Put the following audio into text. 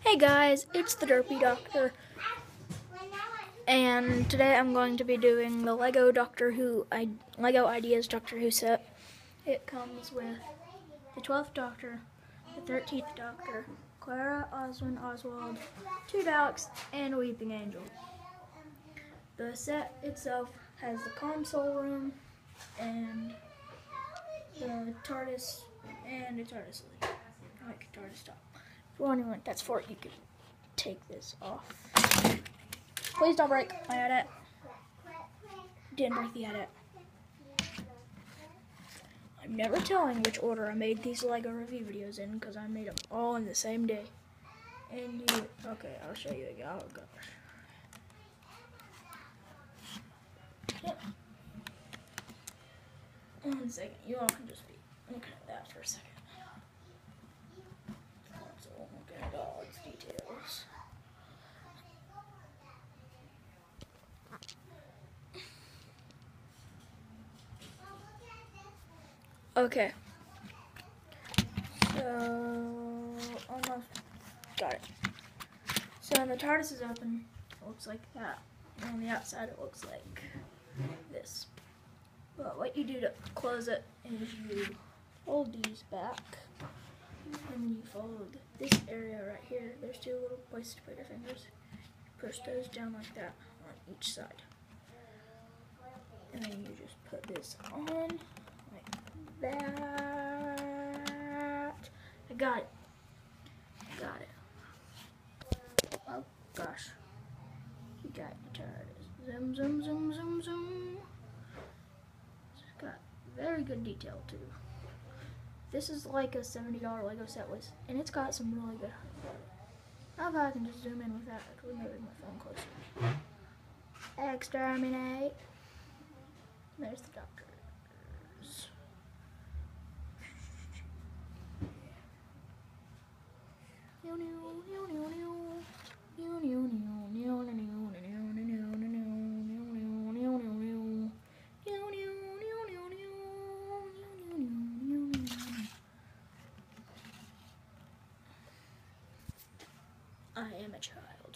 Hey guys, it's the Derpy Doctor, and today I'm going to be doing the Lego Lego Ideas Doctor Who set. It comes with the 12th Doctor, the 13th Doctor, Clara, Oswin, Oswald, 2 Daleks, and a Weeping Angel. The set itself has the console room and the TARDIS and a TARDIS lid, like a TARDIS top. If you're wondering what that's for, you can take this off. Please don't break my edit. Didn't break the edit. I'm never telling which order I made these Lego review videos in because I made them all in the same day. And okay, I'll show you again. Oh gosh. Yep. 1 second, you all can just be looking at that for a second. So looking at all its details. Okay. So almost got it. So when the TARDIS is open, it looks like that. And on the outside it looks like this. But what you do to close it is you fold these back, and you fold this area right here. There's 2 little places to put your fingers. Push those down like that on each side. And then you just put this on like that. I got it. Got it. Oh gosh. You got your TARDIS. Zoom, zoom, zoom, zoom, zoom. It's got very good detail too. This is like a $70 Lego set list, and it's got some really good. How about I can just zoom in with that by moving my phone closer. Exterminate. There's the doctors. I am a child.